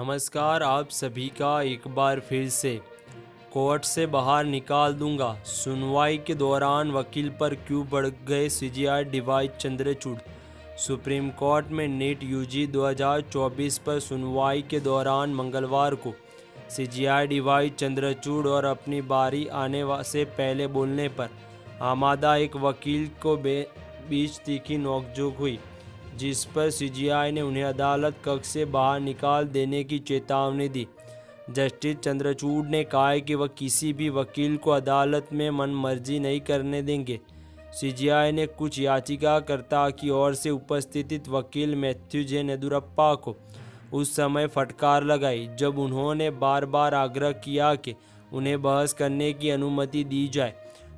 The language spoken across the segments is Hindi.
नमस्कार, आप सभी का एक बार फिर से। कोर्ट से बाहर निकाल दूंगा, सुनवाई के दौरान वकील पर क्यों बढ़ गए CGI D Y Chandrachud. Supreme court में नीट यूजी 2024 पर सुनवाई के दौरान मंगलवार को सीजीआई डीवाई चंद्रचूड़ और अपनी बारी आने से पहले बोलने पर आमादा एक वकील को बीच तीखी नोकझोंक हुई, जिस पर सीजीआई ने उन्हें अदालत कक्ष से बाहर निकाल देने की चेतावनी दी। जस्टिस चंद्रचूड़ ने कहा कि वह किसी भी वकील को अदालत में मनमर्जी नहीं करने देंगे। सीजीआई ने कुछ याचिकाकर्ता की ओर से उपस्थित वकील मैथ्यू जे नेदुरप्पा को उस समय फटकार लगाई जब उन्होंने बार बार आग्रह किया कि उन्हें बहस करने की अनुमति दी जाए,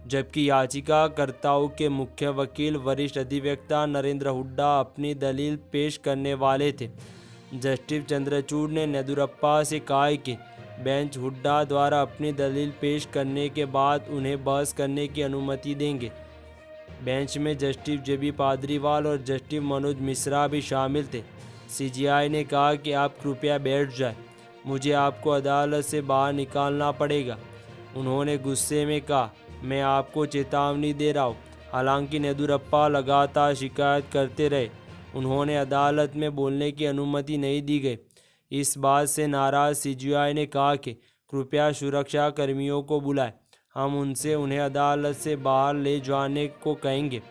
जबकि याचिकाकर्ताओं के मुख्य वकील वरिष्ठ अधिवक्ता नरेंद्र हुड्डा अपनी दलील पेश करने वाले थे। जस्टिस चंद्रचूड़ ने नेदुरप्पा से कहा कि बेंच हुड्डा द्वारा अपनी दलील पेश करने के बाद उन्हें बहस करने की अनुमति देंगे। बेंच में जस्टिस जेबी पादरीवाल और जस्टिस मनोज मिश्रा भी शामिल थे। सीजीआई ने कहा कि आप कृपया बैठ जाएं, मुझे आपको अदालत से बाहर निकालना पड़ेगा। उन्होंने गुस्से में कहा, मैं आपको चेतावनी दे रहा हूँ। हालांकि नेदुरप्पा लगातार शिकायत करते रहे, उन्होंने अदालत में बोलने की अनुमति नहीं दी गई। इस बात से नाराज सीजीआई ने कहा कि कृपया सुरक्षा कर्मियों को बुलाएं, हम उनसे उन्हें अदालत से बाहर ले जाने को कहेंगे।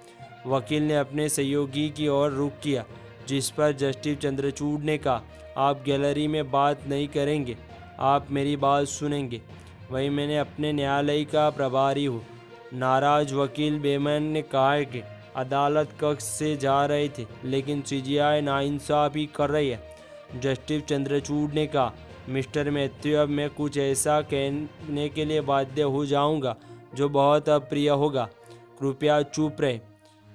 वकील ने अपने सहयोगी की ओर रुख किया, जिस पर जस्टिस चंद्रचूड़ ने कहा, आप गैलरी में बात नहीं करेंगे, आप मेरी बात सुनेंगे। वहीं मैंने अपने न्यायालय का प्रभारी हूँ। नाराज वकील बेमन ने कहा कि अदालत कक्ष से जा रहे थे, लेकिन सीजीआई नाइंसाफ़ी कर रही है। जस्टिस चंद्रचूड़ ने कहा, मिस्टर मैथ्यू, अब मैं कुछ ऐसा कहने के लिए बाध्य हो जाऊंगा जो बहुत अप्रिय होगा। कृपया चुप रहे,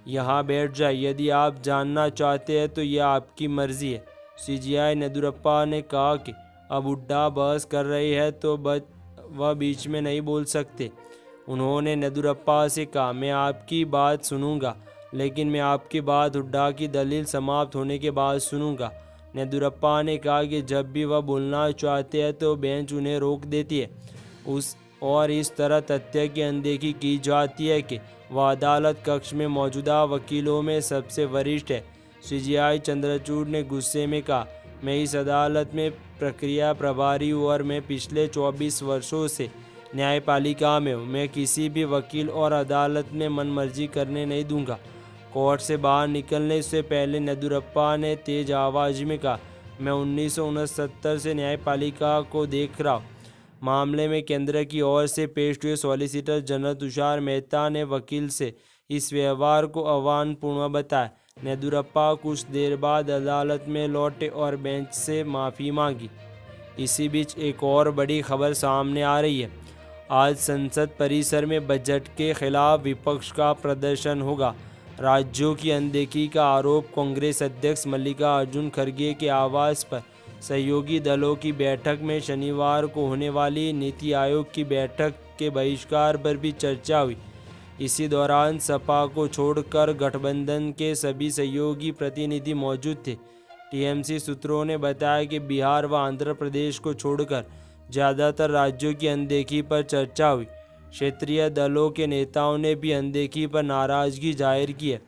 यहाँ बैठ जाए। यदि आप जानना चाहते हैं तो यह आपकी मर्जी है। सीजीआई नेदुरप्पा ने कहा कि अब हुड्डा बहस कर रही है तो वह बीच में नहीं बोल सकते। उन्होंने नेदुरप्पा से कहा, मैं आपकी बात सुनूंगा, लेकिन मैं आपकी बात हुड्डा की दलील समाप्त होने के बाद सुनूंगा। नेदुरप्पा ने कहा कि जब भी वह बोलना चाहते हैं तो बेंच उन्हें रोक देती है और इस तरह तथ्य की अनदेखी की जाती है कि वह अदालत कक्ष में मौजूदा वकीलों में सबसे वरिष्ठ है। सीजीआई चंद्रचूड़ ने गुस्से में कहा, मैं इस अदालत में प्रक्रिया प्रभारी हूँ और मैं पिछले 24 वर्षों से न्यायपालिका में हूँ। मैं किसी भी वकील और अदालत में मनमर्जी करने नहीं दूंगा। कोर्ट से बाहर निकलने से पहले नेदुरप्पा ने तेज आवाज़ में कहा, मैं 1969 से न्यायपालिका को देख रहा हूँ। मामले में केंद्र की ओर से पेश हुए सॉलिसिटर जनरल तुषार मेहता ने वकील से इस व्यवहार को आह्वानपूर्ण बताया। नेदुरप्पा कुछ देर बाद अदालत में लौटे और बेंच से माफ़ी मांगी। इसी बीच एक और बड़ी खबर सामने आ रही है। आज संसद परिसर में बजट के खिलाफ विपक्ष का प्रदर्शन होगा। राज्यों की अनदेखी का आरोप कांग्रेस अध्यक्ष मल्लिकार्जुन खड़गे के आवास पर सहयोगी दलों की बैठक में शनिवार को होने वाली नीति आयोग की बैठक के बहिष्कार पर भी चर्चा हुई। इसी दौरान सपा को छोड़कर गठबंधन के सभी सहयोगी प्रतिनिधि मौजूद थे। टीएमसी सूत्रों ने बताया कि बिहार व आंध्र प्रदेश को छोड़कर ज़्यादातर राज्यों की अनदेखी पर चर्चा हुई। क्षेत्रीय दलों के नेताओं ने भी अनदेखी पर नाराज़गी जाहिर की है।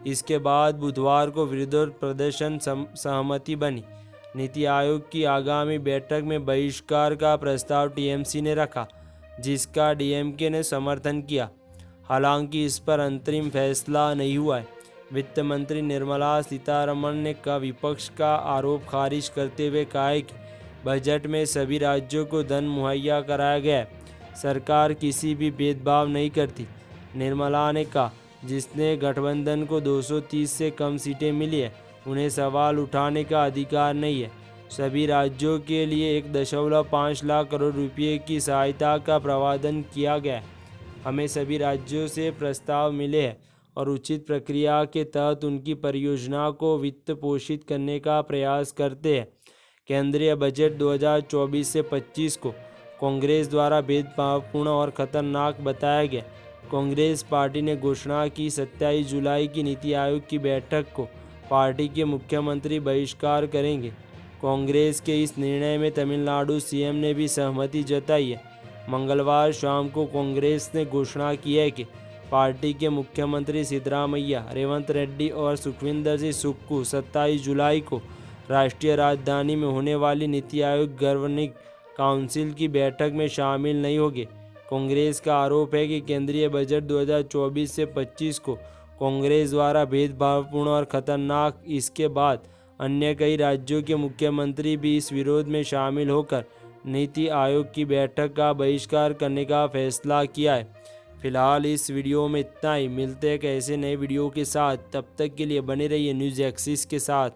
इसके बाद बुधवार को विरोध प्रदर्शन सहमति बनी। नीति आयोग की आगामी बैठक में बहिष्कार का प्रस्ताव टीएमसी ने रखा, जिसका डीएमके ने समर्थन किया। हालांकि इस पर अंतरिम फैसला नहीं हुआ है। वित्त मंत्री निर्मला सीतारमण ने विपक्ष का आरोप खारिज करते हुए कहा है कि बजट में सभी राज्यों को धन मुहैया कराया गया है। सरकार किसी भी भेदभाव नहीं करती। निर्मला ने कहा, जिसने गठबंधन को 230 से कम सीटें मिली है, उन्हें सवाल उठाने का अधिकार नहीं है। सभी राज्यों के लिए 1.5 लाख करोड़ रुपये की सहायता का प्रावधान किया गया है। हमें सभी राज्यों से प्रस्ताव मिले हैं और उचित प्रक्रिया के तहत उनकी परियोजना को वित्त पोषित करने का प्रयास करते हैं। केंद्रीय बजट 2024 से 25 को कांग्रेस द्वारा भेदभावपूर्ण और खतरनाक बताया गया। कांग्रेस पार्टी ने घोषणा की 27 जुलाई की नीति आयोग की बैठक को पार्टी के मुख्यमंत्री बहिष्कार करेंगे। कांग्रेस के इस निर्णय में तमिलनाडु सीएम ने भी सहमति जताई है। मंगलवार शाम को कांग्रेस ने घोषणा की है कि पार्टी के मुख्यमंत्री सिद्धरामैया, रेवंत रेड्डी और सुखविंदर सिंह सुक्खू 27 जुलाई को राष्ट्रीय राजधानी में होने वाली नीति आयोग गवर्निंग काउंसिल की बैठक में शामिल नहीं होंगे। कांग्रेस का आरोप है कि केंद्रीय बजट 2024 से 25 को कांग्रेस द्वारा भेदभावपूर्ण और खतरनाक। इसके बाद अन्य कई राज्यों के मुख्यमंत्री भी इस विरोध में शामिल होकर नीति आयोग की बैठक का बहिष्कार करने का फैसला किया है। फिलहाल इस वीडियो में इतना ही। मिलते हैं एक ऐसे नए वीडियो के साथ, तब तक के लिए बने रहिए न्यूज़ एक्सिस के साथ।